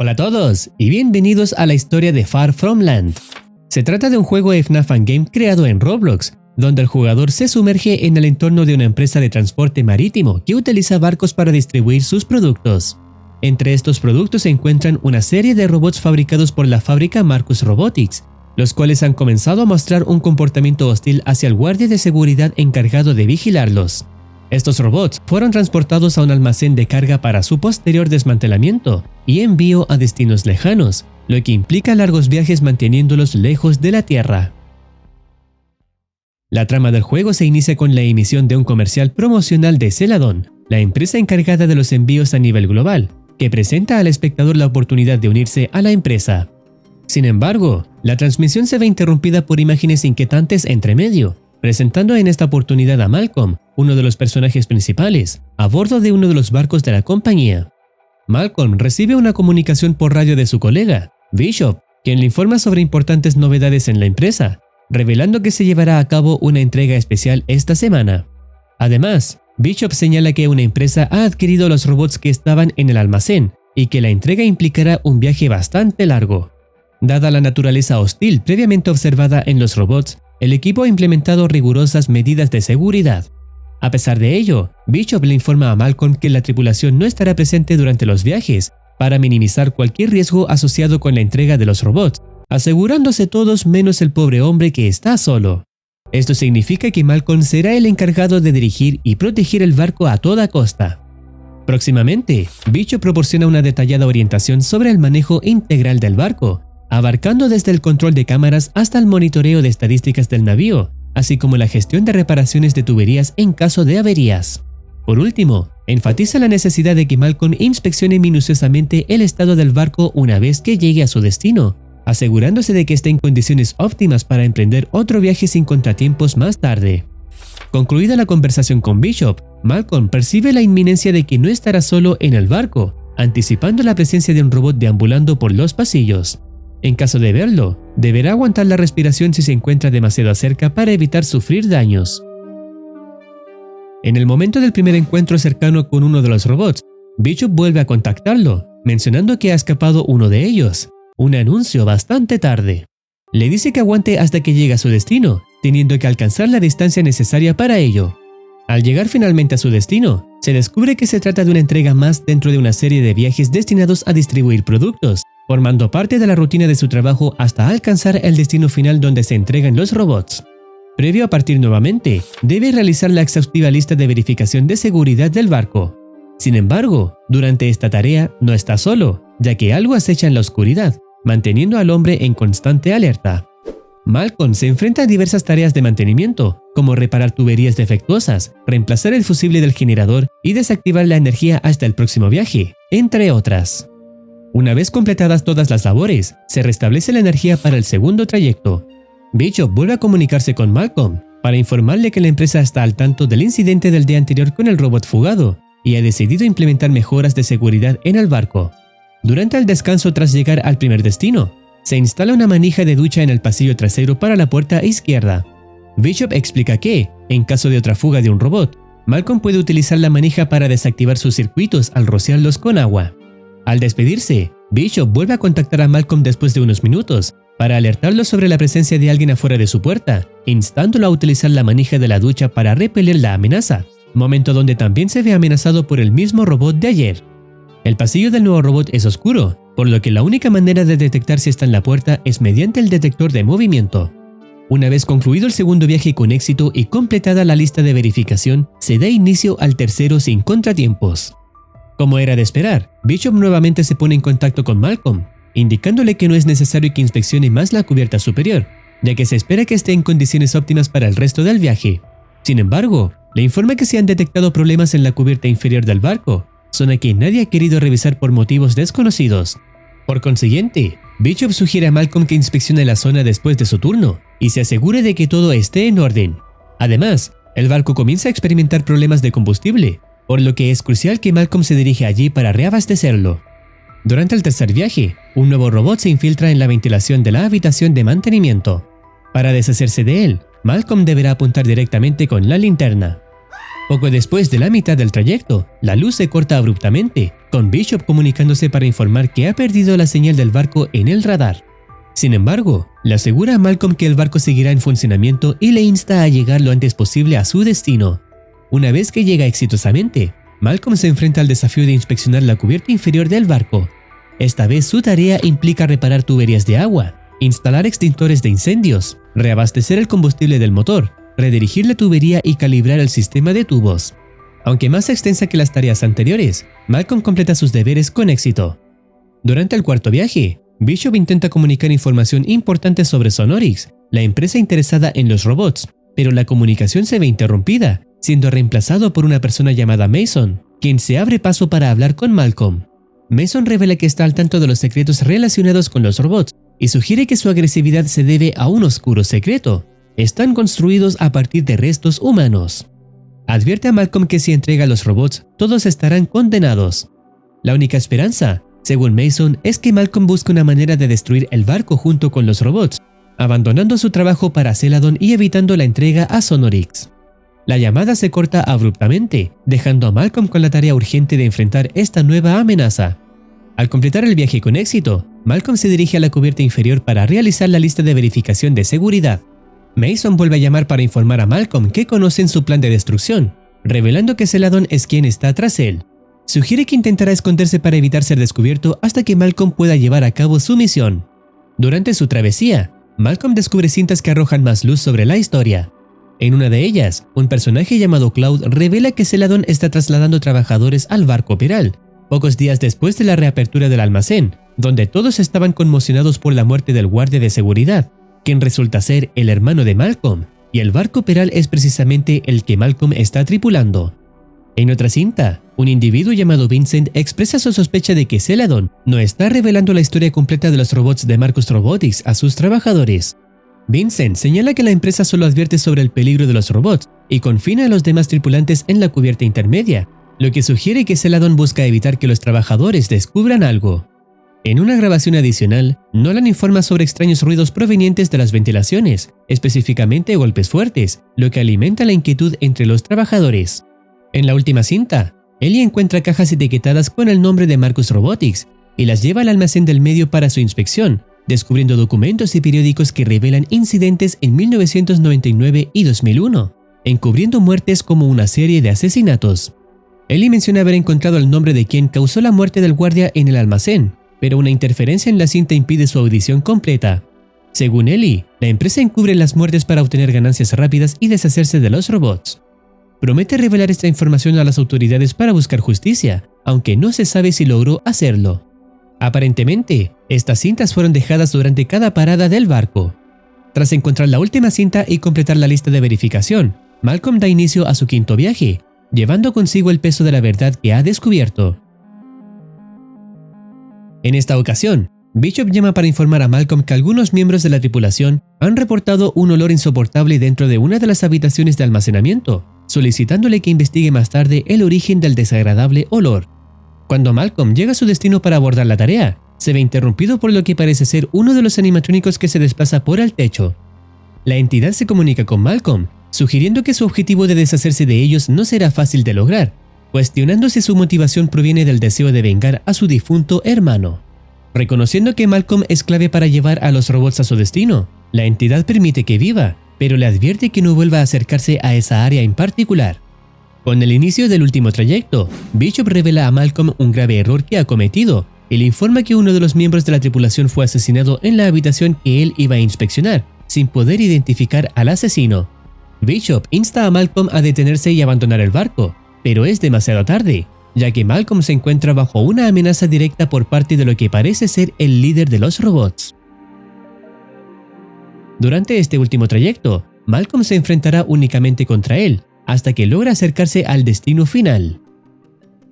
Hola a todos y bienvenidos a la historia de Far From Land. Se trata de un juego FNAF Fan Game creado en Roblox, donde el jugador se sumerge en el entorno de una empresa de transporte marítimo que utiliza barcos para distribuir sus productos. Entre estos productos se encuentran una serie de robots fabricados por la fábrica Marcus Robotics, los cuales han comenzado a mostrar un comportamiento hostil hacia el guardia de seguridad encargado de vigilarlos. Estos robots fueron transportados a un almacén de carga para su posterior desmantelamiento y envío a destinos lejanos, lo que implica largos viajes manteniéndolos lejos de la Tierra. La trama del juego se inicia con la emisión de un comercial promocional de Celadon, la empresa encargada de los envíos a nivel global, que presenta al espectador la oportunidad de unirse a la empresa. Sin embargo, la transmisión se ve interrumpida por imágenes inquietantes entre medio, presentando en esta oportunidad a Malcolm, uno de los personajes principales, a bordo de uno de los barcos de la compañía. Malcolm recibe una comunicación por radio de su colega, Bishop, quien le informa sobre importantes novedades en la empresa, revelando que se llevará a cabo una entrega especial esta semana. Además, Bishop señala que una empresa ha adquirido los robots que estaban en el almacén y que la entrega implicará un viaje bastante largo. Dada la naturaleza hostil previamente observada en los robots, el equipo ha implementado rigurosas medidas de seguridad. A pesar de ello, Bishop le informa a Malcolm que la tripulación no estará presente durante los viajes para minimizar cualquier riesgo asociado con la entrega de los robots, asegurándose todos menos el pobre hombre que está solo. Esto significa que Malcolm será el encargado de dirigir y proteger el barco a toda costa. Próximamente, Bishop proporciona una detallada orientación sobre el manejo integral del barco, abarcando desde el control de cámaras hasta el monitoreo de estadísticas del navío, así como la gestión de reparaciones de tuberías en caso de averías. Por último, enfatiza la necesidad de que Malcolm inspeccione minuciosamente el estado del barco una vez que llegue a su destino, asegurándose de que esté en condiciones óptimas para emprender otro viaje sin contratiempos más tarde. Concluida la conversación con Bishop, Malcolm percibe la inminencia de que no estará solo en el barco, anticipando la presencia de un robot deambulando por los pasillos. En caso de verlo, deberá aguantar la respiración si se encuentra demasiado cerca para evitar sufrir daños. En el momento del primer encuentro cercano con uno de los robots, Bishop vuelve a contactarlo, mencionando que ha escapado uno de ellos, un anuncio bastante tarde. Le dice que aguante hasta que llegue a su destino, teniendo que alcanzar la distancia necesaria para ello. Al llegar finalmente a su destino, se descubre que se trata de una entrega más dentro de una serie de viajes destinados a distribuir productos, formando parte de la rutina de su trabajo hasta alcanzar el destino final donde se entregan los robots. Previo a partir nuevamente, debe realizar la exhaustiva lista de verificación de seguridad del barco. Sin embargo, durante esta tarea no está solo, ya que algo acecha en la oscuridad, manteniendo al hombre en constante alerta. Malcolm se enfrenta a diversas tareas de mantenimiento, como reparar tuberías defectuosas, reemplazar el fusible del generador y desactivar la energía hasta el próximo viaje, entre otras. Una vez completadas todas las labores, se restablece la energía para el segundo trayecto. Bishop vuelve a comunicarse con Malcolm para informarle que la empresa está al tanto del incidente del día anterior con el robot fugado y ha decidido implementar mejoras de seguridad en el barco. Durante el descanso tras llegar al primer destino, se instala una manija de ducha en el pasillo trasero para la puerta izquierda. Bishop explica que, en caso de otra fuga de un robot, Malcolm puede utilizar la manija para desactivar sus circuitos al rociarlos con agua. Al despedirse, Bishop vuelve a contactar a Malcolm después de unos minutos para alertarlo sobre la presencia de alguien afuera de su puerta, instándolo a utilizar la manija de la ducha para repeler la amenaza, momento donde también se ve amenazado por el mismo robot de ayer. El pasillo del nuevo robot es oscuro, por lo que la única manera de detectar si está en la puerta es mediante el detector de movimiento. Una vez concluido el segundo viaje con éxito y completada la lista de verificación, se da inicio al tercero sin contratiempos. Como era de esperar, Bishop nuevamente se pone en contacto con Malcolm, indicándole que no es necesario que inspeccione más la cubierta superior, ya que se espera que esté en condiciones óptimas para el resto del viaje. Sin embargo, le informa que se han detectado problemas en la cubierta inferior del barco, zona que nadie ha querido revisar por motivos desconocidos. Por consiguiente, Bishop sugiere a Malcolm que inspeccione la zona después de su turno y se asegure de que todo esté en orden. Además, el barco comienza a experimentar problemas de combustible, por lo que es crucial que Malcolm se dirija allí para reabastecerlo. Durante el tercer viaje, un nuevo robot se infiltra en la ventilación de la habitación de mantenimiento. Para deshacerse de él, Malcolm deberá apuntar directamente con la linterna. Poco después de la mitad del trayecto, la luz se corta abruptamente, con Bishop comunicándose para informar que ha perdido la señal del barco en el radar. Sin embargo, le asegura a Malcolm que el barco seguirá en funcionamiento y le insta a llegar lo antes posible a su destino. Una vez que llega exitosamente, Malcolm se enfrenta al desafío de inspeccionar la cubierta inferior del barco. Esta vez su tarea implica reparar tuberías de agua, instalar extintores de incendios, reabastecer el combustible del motor, redirigir la tubería y calibrar el sistema de tubos. Aunque más extensa que las tareas anteriores, Malcolm completa sus deberes con éxito. Durante el cuarto viaje, Bishop intenta comunicar información importante sobre Sonorix, la empresa interesada en los robots, pero la comunicación se ve interrumpida, siendo reemplazado por una persona llamada Mason, quien se abre paso para hablar con Malcolm. Mason revela que está al tanto de los secretos relacionados con los robots y sugiere que su agresividad se debe a un oscuro secreto. Están construidos a partir de restos humanos. Advierte a Malcolm que si entrega a los robots, todos estarán condenados. La única esperanza, según Mason, es que Malcolm busque una manera de destruir el barco junto con los robots, abandonando su trabajo para Celadon y evitando la entrega a Sonorix. La llamada se corta abruptamente, dejando a Malcolm con la tarea urgente de enfrentar esta nueva amenaza. Al completar el viaje con éxito, Malcolm se dirige a la cubierta inferior para realizar la lista de verificación de seguridad. Mason vuelve a llamar para informar a Malcolm que conocen su plan de destrucción, revelando que Celadon es quien está tras él. Sugiere que intentará esconderse para evitar ser descubierto hasta que Malcolm pueda llevar a cabo su misión. Durante su travesía, Malcolm descubre cintas que arrojan más luz sobre la historia. En una de ellas, un personaje llamado Cloud revela que Celadon está trasladando trabajadores al barco Peral, pocos días después de la reapertura del almacén, donde todos estaban conmocionados por la muerte del guardia de seguridad, quien resulta ser el hermano de Malcolm, y el barco Peral es precisamente el que Malcolm está tripulando. En otra cinta, un individuo llamado Vincent expresa su sospecha de que Celadon no está revelando la historia completa de los robots de Marcus Robotics a sus trabajadores. Vincent señala que la empresa solo advierte sobre el peligro de los robots y confina a los demás tripulantes en la cubierta intermedia, lo que sugiere que Celadon busca evitar que los trabajadores descubran algo. En una grabación adicional, Nolan informa sobre extraños ruidos provenientes de las ventilaciones, específicamente golpes fuertes, lo que alimenta la inquietud entre los trabajadores. En la última cinta, Ellie encuentra cajas etiquetadas con el nombre de Marcus Robotics y las lleva al almacén del medio para su inspección, descubriendo documentos y periódicos que revelan incidentes en 1999 y 2001, encubriendo muertes como una serie de asesinatos. Ellie menciona haber encontrado el nombre de quien causó la muerte del guardia en el almacén, pero una interferencia en la cinta impide su audición completa. Según Ellie, la empresa encubre las muertes para obtener ganancias rápidas y deshacerse de los robots. Promete revelar esta información a las autoridades para buscar justicia, aunque no se sabe si logró hacerlo. Aparentemente, estas cintas fueron dejadas durante cada parada del barco. Tras encontrar la última cinta y completar la lista de verificación, Malcolm da inicio a su quinto viaje, llevando consigo el peso de la verdad que ha descubierto. En esta ocasión, Bishop llama para informar a Malcolm que algunos miembros de la tripulación han reportado un olor insoportable dentro de una de las habitaciones de almacenamiento, solicitándole que investigue más tarde el origen del desagradable olor. Cuando Malcolm llega a su destino para abordar la tarea, se ve interrumpido por lo que parece ser uno de los animatrónicos que se desplaza por el techo. La entidad se comunica con Malcolm, sugiriendo que su objetivo de deshacerse de ellos no será fácil de lograr, cuestionando si su motivación proviene del deseo de vengar a su difunto hermano. Reconociendo que Malcolm es clave para llevar a los robots a su destino, la entidad permite que viva, pero le advierte que no vuelva a acercarse a esa área en particular. Con el inicio del último trayecto, Bishop revela a Malcolm un grave error que ha cometido y le informa que uno de los miembros de la tripulación fue asesinado en la habitación que él iba a inspeccionar, sin poder identificar al asesino. Bishop insta a Malcolm a detenerse y abandonar el barco, pero es demasiado tarde, ya que Malcolm se encuentra bajo una amenaza directa por parte de lo que parece ser el líder de los robots. Durante este último trayecto, Malcolm se enfrentará únicamente contra él, hasta que logra acercarse al destino final.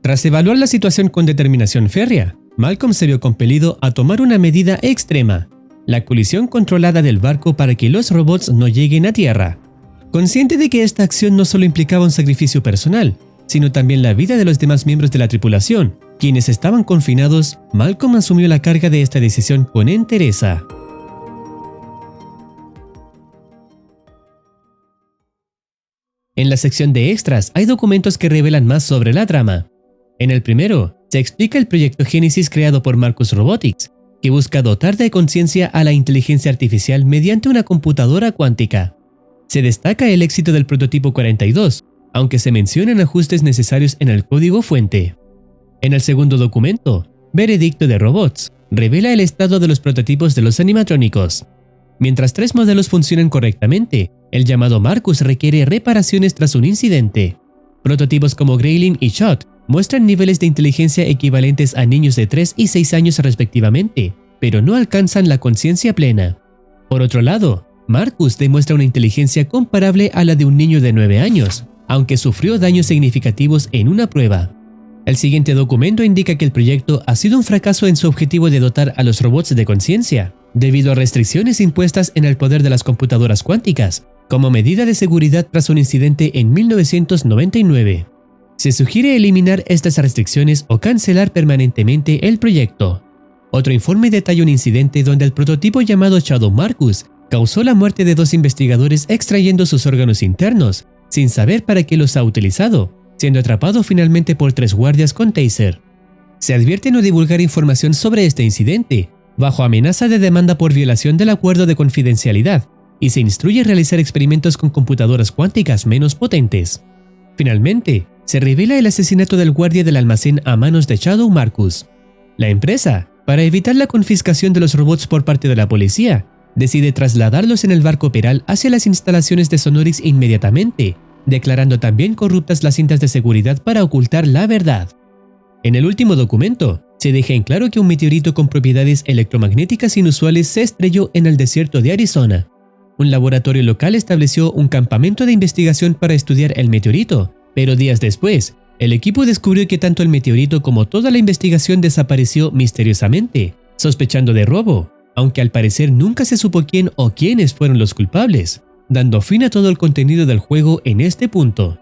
Tras evaluar la situación con determinación férrea, Malcolm se vio compelido a tomar una medida extrema: la colisión controlada del barco para que los robots no lleguen a tierra. Consciente de que esta acción no solo implicaba un sacrificio personal, sino también la vida de los demás miembros de la tripulación, quienes estaban confinados, Malcolm asumió la carga de esta decisión con entereza. En la sección de extras hay documentos que revelan más sobre la trama. En el primero, se explica el proyecto Génesis creado por Marcus Robotics, que busca dotar de conciencia a la inteligencia artificial mediante una computadora cuántica. Se destaca el éxito del prototipo 42, aunque se mencionan ajustes necesarios en el código fuente. En el segundo documento, Veredicto de Robots, revela el estado de los prototipos de los animatrónicos. Mientras 3 modelos funcionan correctamente, el llamado Marcus requiere reparaciones tras un incidente. Prototipos como Grayling y Shot muestran niveles de inteligencia equivalentes a niños de 3 y 6 años respectivamente, pero no alcanzan la conciencia plena. Por otro lado, Marcus demuestra una inteligencia comparable a la de un niño de 9 años, aunque sufrió daños significativos en una prueba. El siguiente documento indica que el proyecto ha sido un fracaso en su objetivo de dotar a los robots de conciencia, debido a restricciones impuestas en el poder de las computadoras cuánticas, como medida de seguridad tras un incidente en 1999. Se sugiere eliminar estas restricciones o cancelar permanentemente el proyecto. Otro informe detalla un incidente donde el prototipo llamado Shadow Marcus causó la muerte de 2 investigadores extrayendo sus órganos internos, sin saber para qué los ha utilizado, siendo atrapado finalmente por 3 guardias con taser. Se advierte no divulgar información sobre este incidente, bajo amenaza de demanda por violación del acuerdo de confidencialidad, y se instruye a realizar experimentos con computadoras cuánticas menos potentes. Finalmente, se revela el asesinato del guardia del almacén a manos de Shadow Marcus. La empresa, para evitar la confiscación de los robots por parte de la policía, decide trasladarlos en el barco Peral hacia las instalaciones de Sonorix inmediatamente, declarando también corruptas las cintas de seguridad para ocultar la verdad. En el último documento, se deja en claro que un meteorito con propiedades electromagnéticas inusuales se estrelló en el desierto de Arizona. Un laboratorio local estableció un campamento de investigación para estudiar el meteorito, pero días después, el equipo descubrió que tanto el meteorito como toda la investigación desapareció misteriosamente, sospechando de robo, aunque al parecer nunca se supo quién o quiénes fueron los culpables, dando fin a todo el contenido del juego en este punto.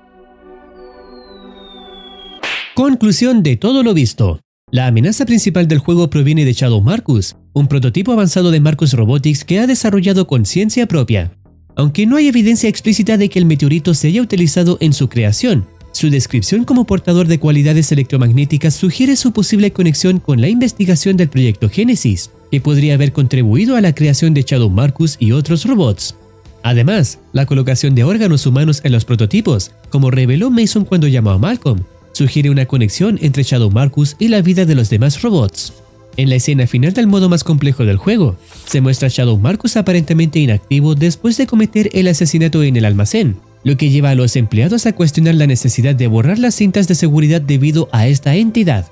Conclusión de todo lo visto. La amenaza principal del juego proviene de Shadow Marcus, un prototipo avanzado de Marcus Robotics que ha desarrollado conciencia propia. Aunque no hay evidencia explícita de que el meteorito se haya utilizado en su creación, su descripción como portador de cualidades electromagnéticas sugiere su posible conexión con la investigación del proyecto Génesis, que podría haber contribuido a la creación de Shadow Marcus y otros robots. Además, la colocación de órganos humanos en los prototipos, como reveló Mason cuando llamó a Malcolm, sugiere una conexión entre Shadow Marcus y la vida de los demás robots. En la escena final del modo más complejo del juego, se muestra a Shadow Marcus aparentemente inactivo después de cometer el asesinato en el almacén, lo que lleva a los empleados a cuestionar la necesidad de borrar las cintas de seguridad debido a esta entidad.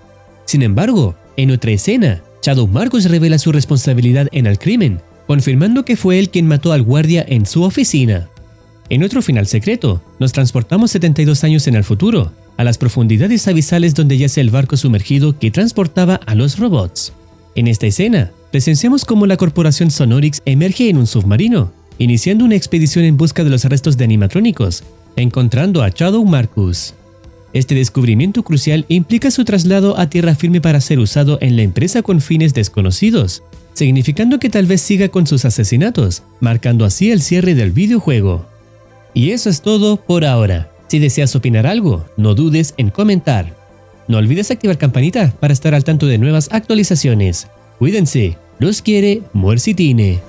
Sin embargo, en otra escena, Shadow Marcus revela su responsabilidad en el crimen, confirmando que fue él quien mató al guardia en su oficina. En otro final secreto, nos transportamos 72 años en el futuro, a las profundidades abisales donde yace el barco sumergido que transportaba a los robots. En esta escena, presenciamos cómo la corporación Sonorix emerge en un submarino, iniciando una expedición en busca de los restos de animatrónicos, encontrando a Shadow Marcus. Este descubrimiento crucial implica su traslado a tierra firme para ser usado en la empresa con fines desconocidos, significando que tal vez siga con sus asesinatos, marcando así el cierre del videojuego. Y eso es todo por ahora. Si deseas opinar algo, no dudes en comentar. No olvides activar campanita para estar al tanto de nuevas actualizaciones. Cuídense, los quiere Muercitine.